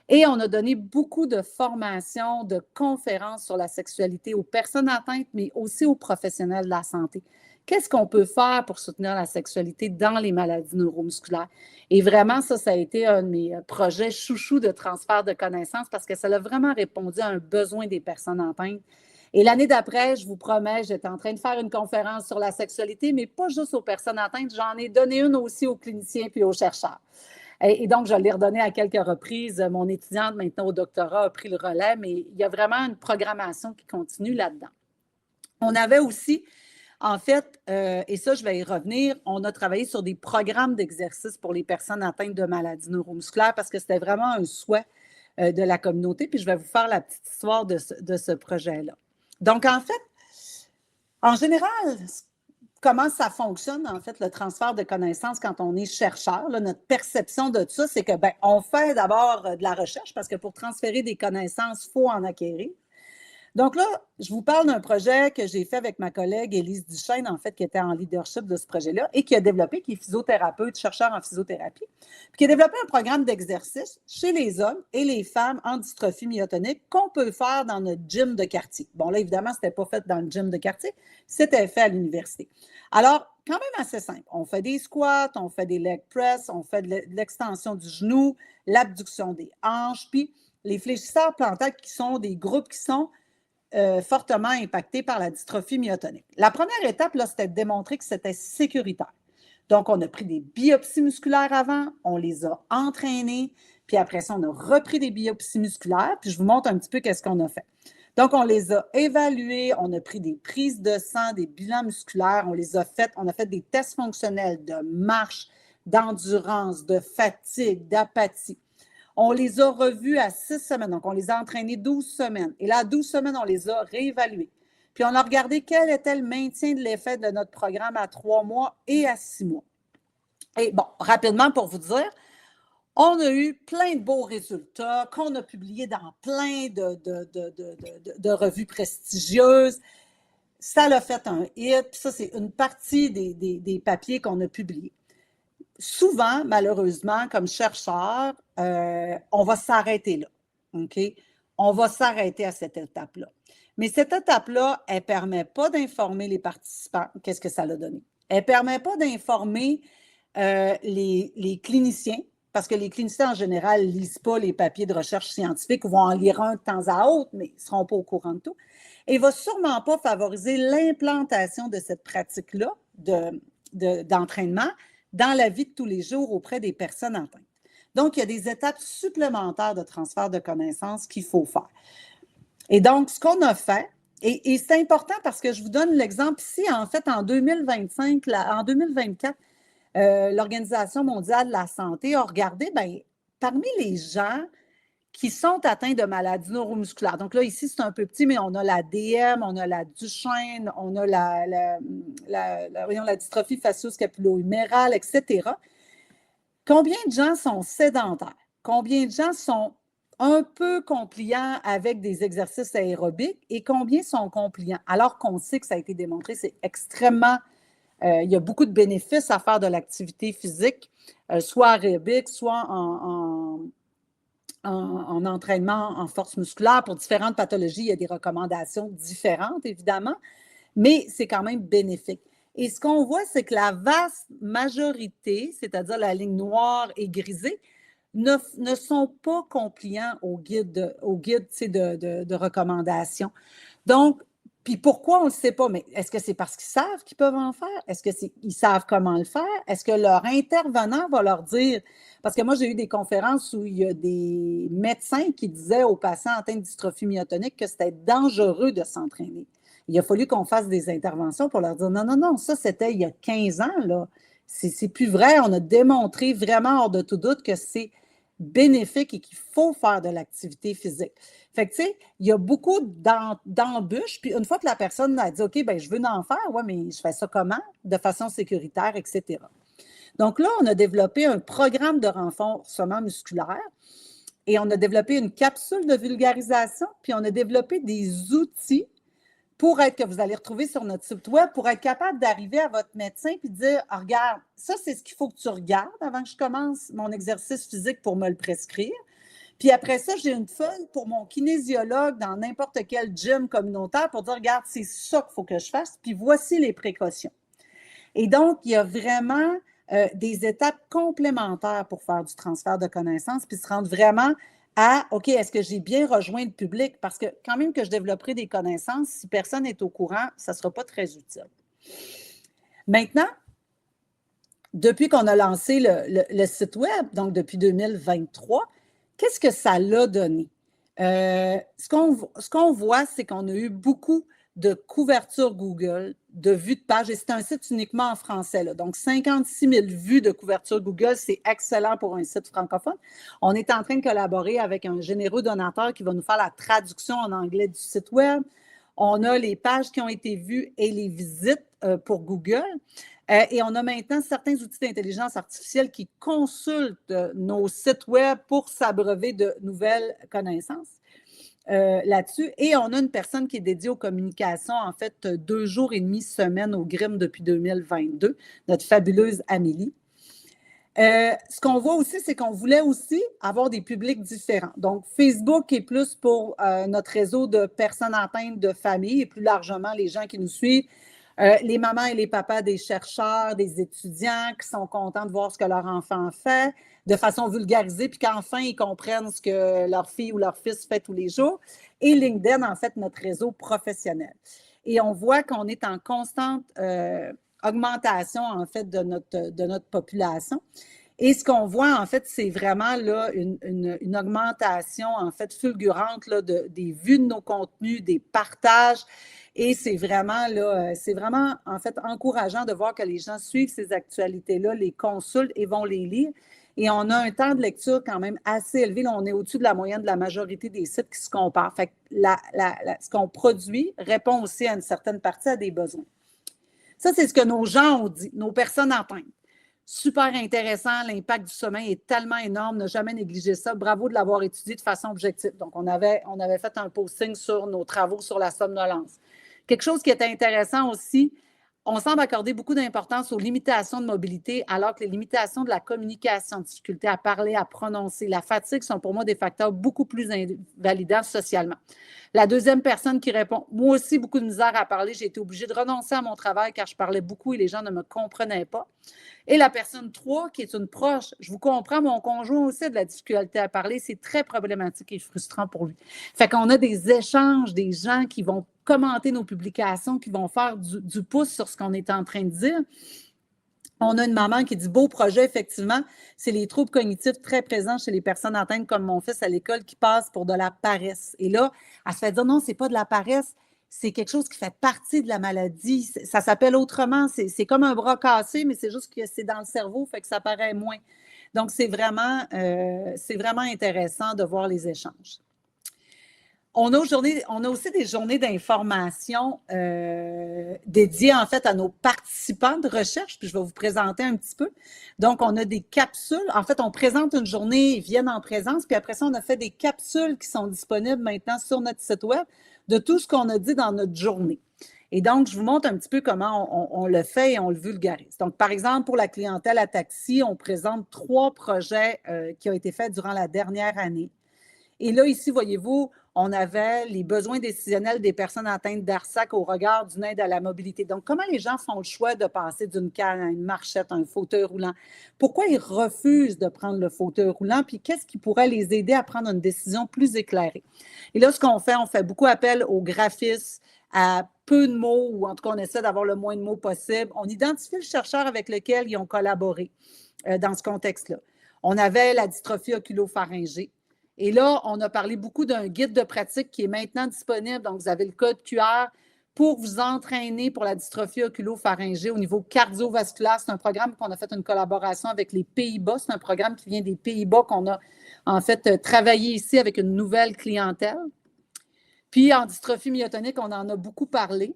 Et on a donné beaucoup de formations, de conférences sur la sexualité aux personnes atteintes, mais aussi aux professionnels de la santé. Qu'est-ce qu'on peut faire pour soutenir la sexualité dans les maladies neuromusculaires? Et vraiment, ça a été un de mes projets chouchous de transfert de connaissances parce que ça a vraiment répondu à un besoin des personnes atteintes. Et l'année d'après, je vous promets, j'étais en train de faire une conférence sur la sexualité, mais pas juste aux personnes atteintes, j'en ai donné une aussi aux cliniciens puis aux chercheurs. Et donc, je l'ai redonné à quelques reprises. Mon étudiante, maintenant au doctorat, a pris le relais, mais il y a vraiment une programmation qui continue là-dedans. On avait aussi, en fait, et ça, je vais y revenir, on a travaillé sur des programmes d'exercice pour les personnes atteintes de maladies neuromusculaires parce que c'était vraiment un souhait de la communauté. Puis je vais vous faire la petite histoire de ce projet-là. Donc, en fait, en général, comment ça fonctionne, en fait, le transfert de connaissances quand on est chercheur? Là, notre perception de ça, c'est que, ben, on fait d'abord de la recherche parce que pour transférer des connaissances, il faut en acquérir. Donc là, je vous parle d'un projet que j'ai fait avec ma collègue Élise Duchesne, en fait, qui était en leadership de ce projet-là et qui a développé, qui est physiothérapeute, chercheur en physiothérapie, puis qui a développé un programme d'exercice chez les hommes et les femmes en dystrophie myotonique qu'on peut faire dans notre gym de quartier. Bon, là, évidemment, ce n'était pas fait dans le gym de quartier, c'était fait à l'université. Alors, quand même assez simple. On fait des squats, on fait des leg press, on fait de l'extension du genou, l'abduction des hanches, puis les fléchisseurs plantaires qui sont des groupes qui sont fortement impactés par la dystrophie myotonique. La première étape, là, c'était de démontrer que c'était sécuritaire. Donc, on a pris des biopsies musculaires avant, on les a entraînées, puis après ça, on a repris des biopsies musculaires, puis je vous montre un petit peu qu'est-ce qu'on a fait. Donc, on les a évaluées, on a pris des prises de sang, des bilans musculaires, on a fait des tests fonctionnels de marche, d'endurance, de fatigue, d'apathie. On les a revus à 6 semaines, donc on les a entraînés 12 semaines. Et là, à 12 semaines, on les a réévalués. Puis on a regardé quel était le maintien de l'effet de notre programme à 3 mois et à 6 mois. Et bon, rapidement pour vous dire, on a eu plein de beaux résultats qu'on a publiés dans plein de revues prestigieuses. Ça l'a fait un hit, puis ça, c'est une partie des papiers qu'on a publiés. Souvent, malheureusement, comme chercheur, on va s'arrêter là. OK? On va s'arrêter à cette étape-là. Mais cette étape-là, elle ne permet pas d'informer les participants. Qu'est-ce que ça a donné? Elle ne permet pas d'informer les cliniciens, parce que les cliniciens, en général, ne lisent pas les papiers de recherche scientifique ou vont en lire un de temps à autre, mais ils ne seront pas au courant de tout. et ne va sûrement pas favoriser l'implantation de cette pratique-là d'entraînement dans la vie de tous les jours auprès des personnes atteintes. Donc, il y a des étapes supplémentaires de transfert de connaissances qu'il faut faire. Et donc, ce qu'on a fait, et c'est important parce que je vous donne l'exemple ici, en fait, en 2025, en 2024, l'Organisation mondiale de la santé a regardé, bien, parmi les gens qui sont atteints de maladies neuromusculaires. Donc là, ici, c'est un peu petit, mais on a la DM, on a la Duchenne, on a la dystrophie facio-scapulo-humérale, etc. Combien de gens sont sédentaires? Combien de gens sont un peu compliants avec des exercices aérobiques et combien sont compliants? Alors qu'on sait que ça a été démontré, c'est extrêmement... il y a beaucoup de bénéfices à faire de l'activité physique, soit aérobique, soit en entraînement en force musculaire. Pour différentes pathologies, il y a des recommandations différentes, évidemment, mais c'est quand même bénéfique. Et ce qu'on voit, c'est que la vaste majorité, c'est-à-dire la ligne noire et grisée, ne sont pas compliants au guide de recommandations. Donc, puis pourquoi on ne le sait pas? Mais est-ce que c'est parce qu'ils savent qu'ils peuvent en faire? Est-ce qu'ils savent comment le faire? Est-ce que leur intervenant va leur dire? Parce que moi, j'ai eu des conférences où il y a des médecins qui disaient aux patients atteints de dystrophie myotonique que c'était dangereux de s'entraîner. Il a fallu qu'on fasse des interventions pour leur dire non, non, non, ça c'était il y a 15 ans, là. C'est plus vrai. On a démontré vraiment hors de tout doute que c'est bénéfique et qu'il faut faire de l'activité physique. Fait que, tu sais, il y a beaucoup d'embûches. Puis une fois que la personne a dit, OK, bien, je veux en faire, ouais, mais je fais ça comment? De façon sécuritaire, etc. Donc là, on a développé un programme de renforcement musculaire et on a développé une capsule de vulgarisation, puis on a développé des outils que vous allez retrouver sur notre site web pour être capable d'arriver à votre médecin et dire « Regarde, ça, c'est ce qu'il faut que tu regardes avant que je commence mon exercice physique pour me le prescrire. Puis après ça, j'ai une feuille pour mon kinésiologue dans n'importe quel gym communautaire pour dire « Regarde, c'est ça qu'il faut que je fasse, puis voici les précautions. » Et donc, il y a vraiment des étapes complémentaires pour faire du transfert de connaissances puis se rendre vraiment à, OK, est-ce que j'ai bien rejoint le public? Parce que quand même que je développerai des connaissances, si personne n'est au courant, ça ne sera pas très utile. Maintenant, depuis qu'on a lancé le site web, donc depuis 2023, qu'est-ce que ça l'a donné? Ce qu'on voit, c'est qu'on a eu beaucoup de couverture Google, de vues de page, et c'est un site uniquement en français. Là. Donc, 56 000 vues de couverture Google, c'est excellent pour un site francophone. On est en train de collaborer avec un généreux donateur qui va nous faire la traduction en anglais du site web. On a les pages qui ont été vues et les visites pour Google. Et on a maintenant certains outils d'intelligence artificielle qui consultent nos sites web pour s'abreuver de nouvelles connaissances. Là-dessus. Et on a une personne qui est dédiée aux communications, en fait, 2 jours et demi semaine au GRIM depuis 2022, notre fabuleuse Amélie. Ce qu'on voit aussi, c'est qu'on voulait aussi avoir des publics différents. Donc, Facebook est plus pour notre réseau de personnes atteintes de famille et plus largement les gens qui nous suivent. Les mamans et les papas des chercheurs, des étudiants qui sont contents de voir ce que leur enfant fait de façon vulgarisée, puis qu'enfin, ils comprennent ce que leur fille ou leur fils fait tous les jours. Et LinkedIn, en fait, notre réseau professionnel. Et on voit qu'on est en constante augmentation, en fait, de notre population. Et ce qu'on voit, en fait, c'est vraiment là une augmentation, en fait, fulgurante là, des vues de nos contenus, des partages. Et c'est vraiment, en fait, encourageant de voir que les gens suivent ces actualités-là, les consultent et vont les lire. Et on a un temps de lecture quand même assez élevé. Là, on est au-dessus de la moyenne de la majorité des sites qui se comparent. Fait que ce qu'on produit répond aussi à une certaine partie à des besoins. Ça, c'est ce que nos gens ont dit, nos personnes atteintes. Super intéressant, l'impact du sommeil est tellement énorme, ne jamais négliger ça. Bravo de l'avoir étudié de façon objective. Donc, on avait fait un posting sur nos travaux sur la somnolence. Quelque chose qui était intéressant aussi, on semble accorder beaucoup d'importance aux limitations de mobilité, alors que les limitations de la communication, difficulté à parler, à prononcer, la fatigue sont pour moi des facteurs beaucoup plus invalidants socialement. La deuxième personne qui répond, moi aussi, beaucoup de misère à parler, j'ai été obligée de renoncer à mon travail car je parlais beaucoup et les gens ne me comprenaient pas. Et la personne 3, qui est une proche, je vous comprends, mon conjoint aussi a de la difficulté à parler, c'est très problématique et frustrant pour lui. Fait qu'on a des échanges, des gens qui vont commenter nos publications, qui vont faire du pouce sur ce qu'on est en train de dire. On a une maman qui dit « Beau projet, effectivement, c'est les troubles cognitifs très présents chez les personnes atteintes comme mon fils à l'école qui passent pour de la paresse. » Et là, elle se fait dire « Non, c'est pas de la paresse, c'est quelque chose qui fait partie de la maladie. Ça s'appelle autrement, c'est comme un bras cassé, mais c'est juste que c'est dans le cerveau, fait que ça paraît moins. » Donc, c'est vraiment intéressant de voir les échanges. On a aussi des journées d'information dédiées en fait à nos participants de recherche, puis je vais vous présenter un petit peu. Donc, on a des capsules. En fait, on présente une journée, ils viennent en présence, puis après ça, on a fait des capsules qui sont disponibles maintenant sur notre site web de tout ce qu'on a dit dans notre journée. Et donc, je vous montre un petit peu comment on le fait et on le vulgarise. Donc, par exemple, pour la clientèle à taxi, on présente 3 projets qui ont été faits durant la dernière année. Et là, ici, voyez-vous, on avait les besoins décisionnels des personnes atteintes d'ARSAC au regard d'une aide à la mobilité. Donc, comment les gens font le choix de passer d'une canne à une marchette, à un fauteuil roulant? Pourquoi ils refusent de prendre le fauteuil roulant? Puis, qu'est-ce qui pourrait les aider à prendre une décision plus éclairée? Et là, ce qu'on fait, on fait beaucoup appel au graphisme, à peu de mots, ou en tout cas, on essaie d'avoir le moins de mots possible. On identifie le chercheur avec lequel ils ont collaboré dans ce contexte-là. On avait la dystrophie oculopharyngée. Et là, on a parlé beaucoup d'un guide de pratique qui est maintenant disponible. Donc, vous avez le code QR pour vous entraîner pour la dystrophie oculopharyngée au niveau cardiovasculaire. C'est un programme qu'on a fait une collaboration avec les Pays-Bas. C'est un programme qui vient des Pays-Bas qu'on a en fait travaillé ici avec une nouvelle clientèle. Puis, en dystrophie myotonique, on en a beaucoup parlé,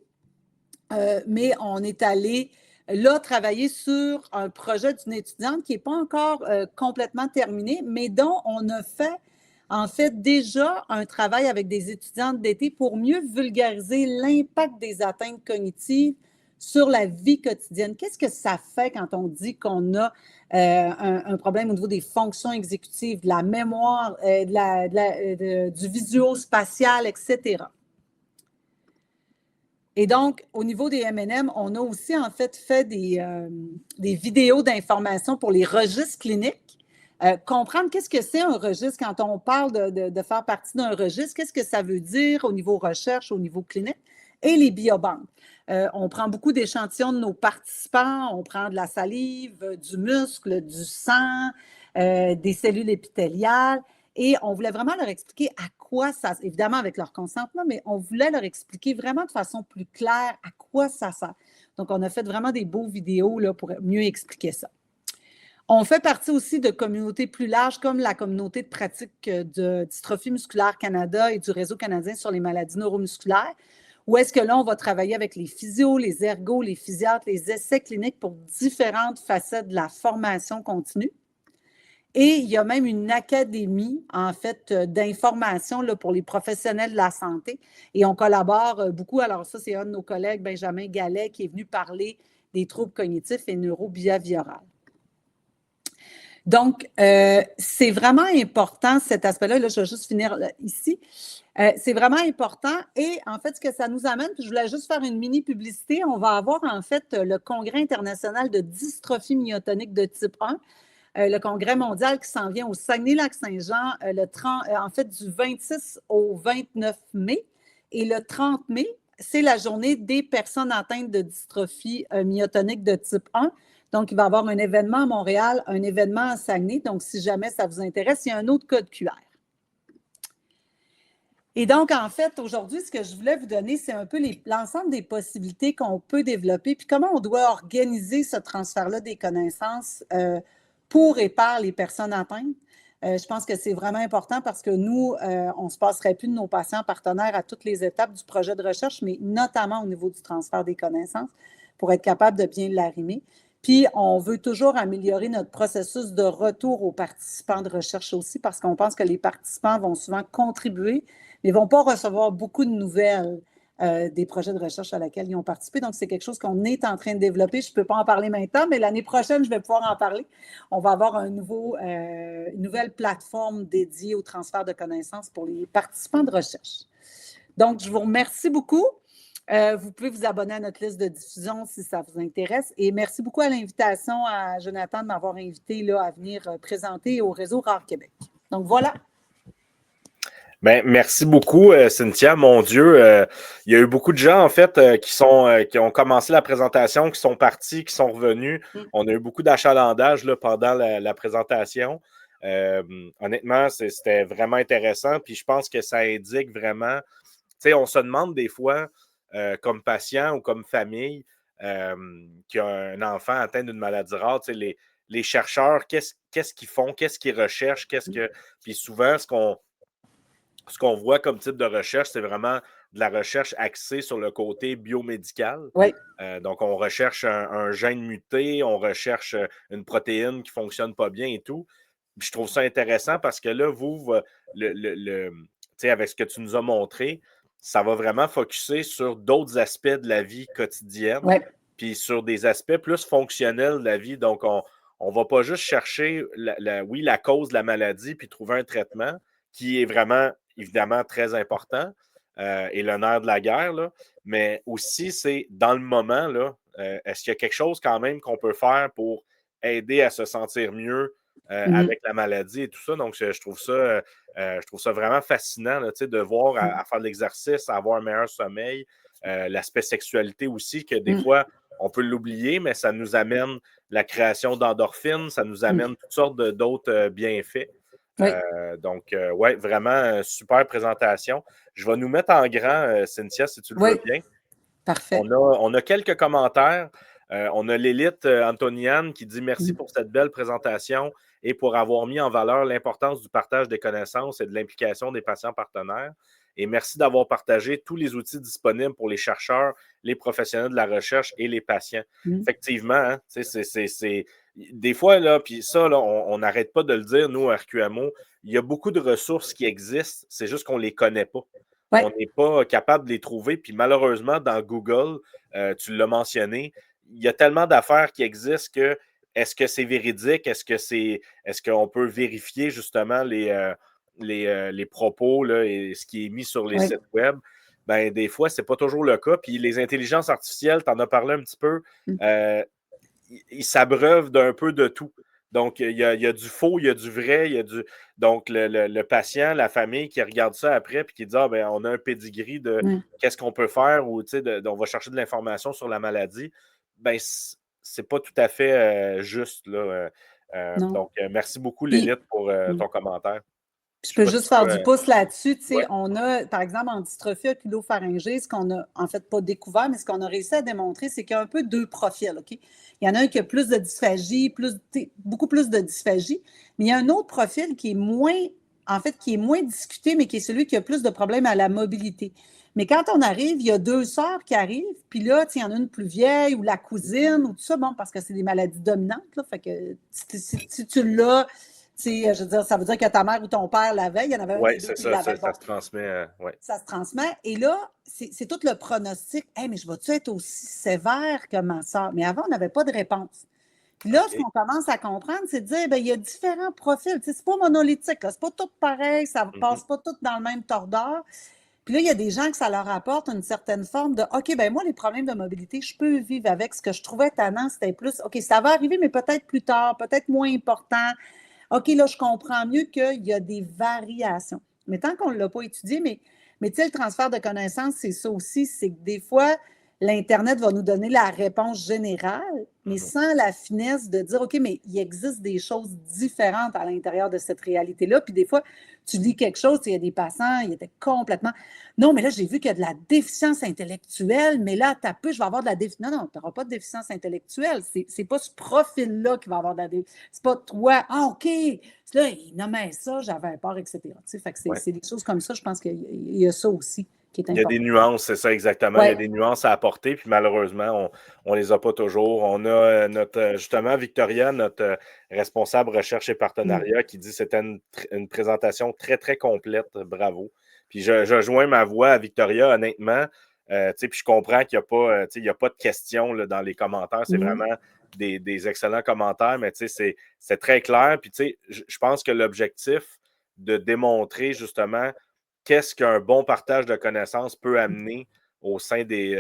mais on est allé là travailler sur un projet d'une étudiante qui n'est pas encore complètement terminé, mais dont on a fait en fait déjà un travail avec des étudiantes d'été pour mieux vulgariser l'impact des atteintes cognitives sur la vie quotidienne. Qu'est-ce que ça fait quand on dit qu'on a un problème au niveau des fonctions exécutives, de la mémoire, du visuo-spatial, etc. Et donc, au niveau des M&M, on a aussi en fait des vidéos d'information pour les registres cliniques. Comprendre qu'est-ce que c'est un registre quand on parle de faire partie d'un registre, qu'est-ce que ça veut dire au niveau recherche, au niveau clinique, et les biobanques. On prend beaucoup d'échantillons de nos participants, on prend de la salive, du muscle, du sang, des cellules épithéliales, et on voulait vraiment leur expliquer à quoi ça, évidemment avec leur consentement, mais on voulait leur expliquer vraiment de façon plus claire à quoi ça sert. Donc, on a fait vraiment des beaux vidéos là, pour mieux expliquer ça. On fait partie aussi de communautés plus larges comme la communauté de pratique de Dystrophie musculaire Canada et du Réseau canadien sur les maladies neuromusculaires, où est-ce que là, on va travailler avec les physios, les ergos, les physiatres, les essais cliniques pour différentes facettes de la formation continue. Et il y a même une académie, en fait, d'information pour les professionnels de la santé. Et on collabore beaucoup. Alors ça, c'est un de nos collègues, Benjamin Gallet, qui est venu parler des troubles cognitifs et neurobehavioraux. Donc, c'est vraiment important cet aspect-là. Là, je vais juste finir ici. C'est vraiment important. Et en fait, ce que ça nous amène, puis je voulais juste faire une mini publicité, on va avoir en fait le Congrès international de dystrophie myotonique de type 1, le Congrès mondial qui s'en vient au Saguenay-Lac-Saint-Jean, en fait, du 26 au 29 mai. Et le 30 mai, c'est la journée des personnes atteintes de dystrophie myotonique de type 1. Donc, il va y avoir un événement à Montréal, un événement à Saguenay. Donc, si jamais ça vous intéresse, il y a un autre code QR. Et donc, en fait, aujourd'hui, ce que je voulais vous donner, c'est un peu l'ensemble des possibilités qu'on peut développer, puis comment on doit organiser ce transfert-là des connaissances pour et par les personnes atteintes. Je pense que c'est vraiment important parce que nous, on ne se passerait plus de nos patients partenaires à toutes les étapes du projet de recherche, mais notamment au niveau du transfert des connaissances pour être capable de bien l'arrimer. Puis, on veut toujours améliorer notre processus de retour aux participants de recherche aussi parce qu'on pense que les participants vont souvent contribuer, mais ne vont pas recevoir beaucoup de nouvelles des projets de recherche à laquelle ils ont participé. Donc, c'est quelque chose qu'on est en train de développer. Je ne peux pas en parler maintenant, mais l'année prochaine, je vais pouvoir en parler. On va avoir une nouvelle plateforme dédiée au transfert de connaissances pour les participants de recherche. Donc, je vous remercie beaucoup. Vous pouvez vous abonner à notre liste de diffusion si ça vous intéresse. Et merci beaucoup à l'invitation à Jonathan de m'avoir invité là, à venir présenter au Réseau Rare Québec. Donc, voilà. Ben, merci beaucoup, Cynthia. Mon Dieu, il y a eu beaucoup de gens, en fait, qui ont commencé la présentation, qui sont partis, qui sont revenus. Mm. On a eu beaucoup d'achalandage là, pendant la présentation. Euh, Honnêtement, c'était vraiment intéressant. Puis je pense que ça indique vraiment, tu sais, on se demande des fois, comme patient ou comme famille, euh, qui a un enfant atteint d'une maladie rare, tu sais, les chercheurs, qu'est-ce qu'ils font, qu'est-ce qu'ils recherchent, Puis souvent, ce qu'on voit comme type de recherche, c'est vraiment de la recherche axée sur le côté biomédical. Oui. Donc, on recherche un gène muté, on recherche une protéine qui ne fonctionne pas bien et tout. Je trouve ça intéressant parce que là, avec ce que tu nous as montré, ça va vraiment focuser sur d'autres aspects de la vie quotidienne, Oui. puis sur des aspects plus fonctionnels de la vie. Donc, on ne va pas juste chercher, oui, la cause de la maladie, puis trouver un traitement qui est vraiment, évidemment, très important et le nerf de la guerre, là. Mais aussi, c'est dans le moment, là, est-ce qu'il y a quelque chose quand même qu'on peut faire pour aider à se sentir mieux Mhm. avec la maladie et tout ça. Donc, je trouve ça vraiment fascinant là, de voir à faire de l'exercice, à avoir un meilleur sommeil, l'aspect sexualité aussi, que des Mhm. fois, on peut l'oublier, mais ça nous amène la création d'endorphines, ça nous amène toutes sortes d'autres bienfaits. Oui. Ouais, vraiment, super présentation. Je vais nous mettre en grand, Cynthia, si tu le veux Oui. bien. Parfait. On a quelques commentaires. On a l'élite Antoniane qui dit merci Mhm. pour cette belle présentation et pour avoir mis en valeur l'importance du partage des connaissances et de l'implication des patients partenaires. Et merci d'avoir partagé tous les outils disponibles pour les chercheurs, les professionnels de la recherche et les patients. Mhm. Effectivement, hein, des fois, là, puis ça, là, on n'arrête pas de le dire, nous, à RQMO, il y a beaucoup de ressources qui existent, c'est juste qu'on ne les connaît pas. Oui. On n'est pas capable de les trouver. Puis malheureusement, dans Google, tu l'as mentionné, il y a tellement d'affaires qui existent que est-ce que c'est véridique? Est-ce qu'on peut vérifier justement les propos là, et ce qui est mis sur les Oui. sites web? Ben, des fois, ce n'est pas toujours le cas. Puis les intelligences artificielles, tu en as parlé un petit peu, Mhm. euh, ils s'abreuvent d'un peu de tout. Donc, il y a du faux, il y a du vrai, il y a du. Donc, le patient, la famille qui regarde ça après puis qui dit ah, ben, on a un pedigree de Mhm. qu'est-ce qu'on peut faire ou on va chercher de l'information sur la maladie. Ben, c'est pas tout à fait juste. Là, Non. donc, merci beaucoup, Puis, Lilith, pour mhm. ton commentaire. Je Je sais peux pas si juste tu faire veux. du pouce là-dessus. Tu sais, Ouais. on a, par exemple, en dystrophie oculopharyngée, ce qu'on a en fait pas découvert, mais ce qu'on a réussi à démontrer, c'est qu'il y a un peu deux profils. OK? Il y en a un qui a plus de dysphagie, beaucoup plus de dysphagie, mais il y a un autre profil qui est moins, en fait, qui est moins discuté, mais qui est celui qui a plus de problèmes à la mobilité. Mais quand on arrive, il y a deux sœurs qui arrivent, puis là, il y en a une plus vieille ou la cousine ou tout ça, bon, parce que c'est des maladies dominantes, là, fait que si tu l'as, je veux dire, ça veut dire que ta mère ou ton père l'avait, il y en avait un Oui, des deux c'est qui ça, l'avait. ça Bon, se transmet. Ouais. ça se transmet. Et là, c'est tout le pronostic. Hey, mais je vais-tu être aussi sévère que ma soeur? Mais avant, on n'avait pas de réponse. Puis là, ce OK. qu'on commence à comprendre, c'est de dire, bien, il y a différents profils. C'est pas monolithique, c'est pas tout pareil, ça ne Mhm. passe pas tout dans le même tordeur. Puis là, il y a des gens que ça leur apporte une certaine forme de OK, ben moi, les problèmes de mobilité, je peux vivre avec. Ce que je trouvais tannant, c'était plus OK, ça va arriver, mais peut-être plus tard, peut-être moins important. OK, là, je comprends mieux qu'il y a des variations. Mais tant qu'on ne l'a pas étudié, mais tu sais, le transfert de connaissances, c'est ça aussi, c'est que des fois, l'Internet va nous donner la réponse générale, mais Mhm. sans la finesse de dire, OK, mais il existe des choses différentes à l'intérieur de cette réalité-là. Puis des fois, tu lis quelque chose, il y a des passants, ils étaient complètement. Non, mais là, j'ai vu qu'il y a de la déficience intellectuelle, mais là, tu peu, je vais avoir de la déficience. Non, non, tu n'auras pas de déficience intellectuelle. C'est pas ce profil-là qui va avoir de la déficience. C'est pas toi, ah, OK, là, il nommait ça, j'avais peur, etc. Tu sais, fait que Ouais. c'est des choses comme ça, je pense qu'il y a ça aussi qui est Il y a des important. nuances, c'est ça exactement. Il y a Oui. des nuances à apporter, puis malheureusement, on les a pas toujours. On a justement, Victoria, notre responsable recherche et Mm. partenariat, qui dit que c'était une présentation très, très complète. Bravo. Puis je joins ma voix à Victoria, honnêtement. Puis je comprends qu'il n'y a pas, il y a pas de questions là, dans les commentaires. C'est Mm. vraiment des excellents commentaires, mais c'est très clair. Puis je pense que l'objectif de démontrer justement qu'est-ce qu'un bon partage de connaissances peut amener au sein des,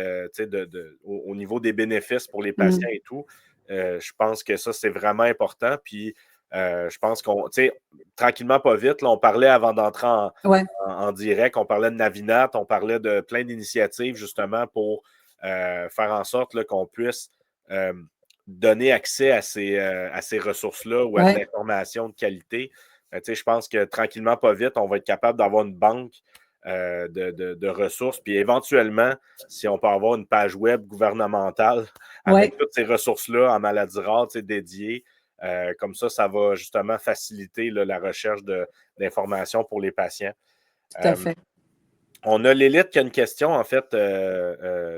au niveau des bénéfices pour les patients Mm. et tout. Je pense que ça, c'est vraiment important. Puis Je pense qu'on, tu sais, tranquillement, pas vite, là, on parlait avant d'entrer Ouais. en direct, on parlait de Navinat, on parlait de plein d'initiatives justement pour faire en sorte là, qu'on puisse donner accès à ces ressources-là ou à de Ouais. l'information de qualité. Tu sais, je pense que tranquillement, pas vite, on va être capable d'avoir une banque de ressources. Puis éventuellement, si on peut avoir une page web gouvernementale avec Ouais. toutes ces ressources-là en maladie rare, tu sais, dédiées, comme ça va justement faciliter là, la recherche d'informations pour les patients. Tout à fait. On a Lilith qui a une question, en fait,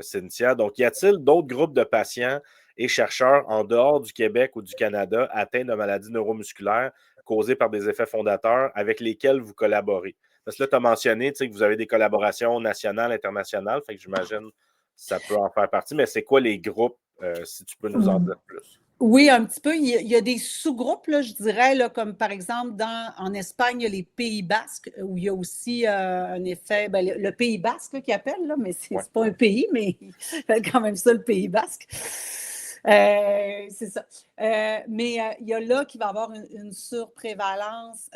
Cynthia. Donc, y a-t-il d'autres groupes de patients et chercheurs en dehors du Québec ou du Canada atteints de maladies neuromusculaires causées par des effets fondateurs avec lesquels vous collaborez? Parce que là, tu as mentionné que vous avez des collaborations nationales, internationales, fait que j'imagine que ça peut en faire partie, mais c'est quoi les groupes, si tu peux nous en dire plus? Oui, un petit peu. Il y a des sous-groupes, là, je dirais, là, comme par exemple en Espagne, il y a les Pays basques, où il y a aussi un effet, ben, le Pays basque là, qu'ils appellent, là, mais c'est Ouais. pas un pays, mais il fait quand même ça, le Pays basque. C'est ça. Mais il y a là qui va avoir une surprévalence,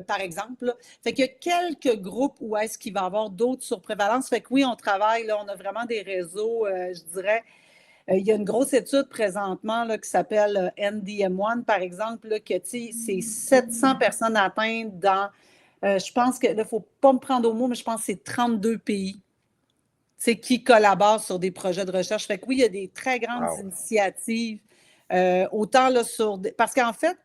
par exemple. Là. Fait qu'il y a quelques groupes où est-ce qu'il va y avoir d'autres surprévalences. Fait que oui, on travaille, là, on a vraiment des réseaux, je dirais. Il y a une grosse étude présentement là, qui s'appelle NDM1, par exemple, là, que c'est 700 personnes atteintes dans, je pense que, il ne faut pas me prendre au mot, mais je pense que c'est 32 pays qui collaborent sur des projets de recherche. Fait que oui, il y a des très grandes Wow. initiatives, autant là, parce qu'en fait,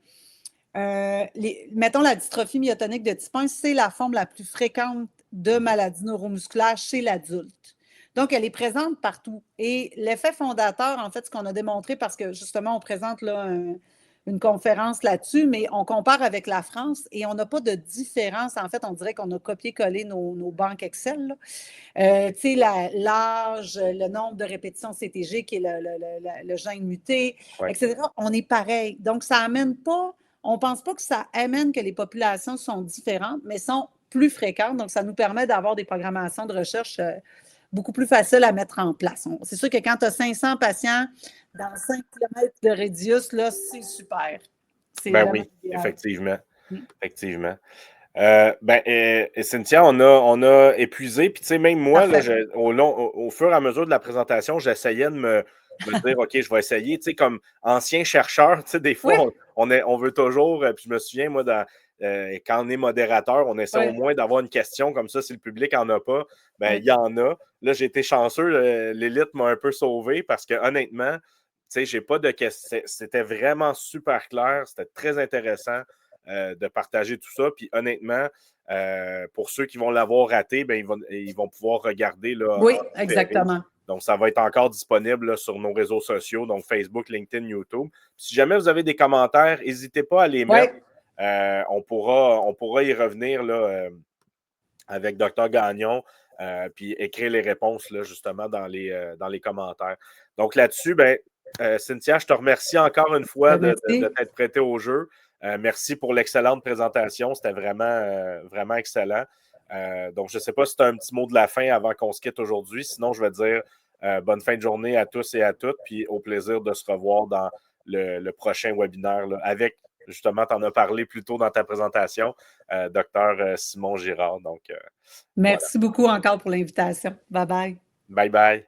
mettons la dystrophie myotonique de type 1, c'est la forme la plus fréquente de maladie neuromusculaire chez l'adulte. Donc, elle est présente partout. Et l'effet fondateur, en fait, ce qu'on a démontré, parce que justement, on présente là une conférence là-dessus, mais on compare avec la France et on n'a pas de différence. En fait, on dirait qu'on a copié-collé nos banques Excel. Tu sais, l'âge, le nombre de répétitions CTG, qui est le gène muté, Ouais. etc. On est pareil. Donc, ça amène pas, on ne pense pas que ça amène que les populations sont différentes, mais sont plus fréquentes. Donc, ça nous permet d'avoir des programmations de recherche beaucoup plus faciles à mettre en place. C'est sûr que quand tu as 500 patients dans 5 km de radius, là, c'est super. C'est Ben vraiment oui, idéal. effectivement. Effectivement. Cynthia, on a épuisé. Puis, tu sais, même moi, là, Parfait. au fur et à mesure de la présentation, j'essayais de me dire, OK, je vais essayer. Tu sais, comme ancien chercheur, tu sais, des Oui, fois, on veut toujours. Puis, je me souviens, moi, quand on est modérateur, on essaie au oui, moins d'avoir une question comme ça. Si le public n'en a pas, ben, oui. il y en a. Là, j'ai été chanceux. L'élite m'a un peu sauvé parce que, honnêtement, tu sais, j'ai pas de questions. C'était vraiment super clair. C'était très intéressant de partager tout ça. Puis honnêtement, pour ceux qui vont l'avoir raté, ben, ils vont pouvoir regarder là, Oui, en différé. exactement. Donc, ça va être encore disponible là, sur nos réseaux sociaux, donc Facebook, LinkedIn, YouTube. Si jamais vous avez des commentaires, n'hésitez pas à les Oui, mettre. On pourra y revenir là, avec Dr Gagnon, puis écrire les réponses là, justement dans les commentaires. Donc là-dessus, ben, Cynthia, je te remercie encore une fois de merci. t'être prêté au jeu. Merci pour l'excellente présentation. C'était vraiment excellent. Donc, je ne sais pas si tu as un petit mot de la fin avant qu'on se quitte aujourd'hui. Sinon, je vais dire bonne fin de journée à tous et à toutes, puis au plaisir de se revoir dans le prochain webinaire là, avec, justement, tu en as parlé plus tôt dans ta présentation, docteur Simon Girard. Donc, voilà. Merci beaucoup encore pour l'invitation. Bye bye. Bye bye.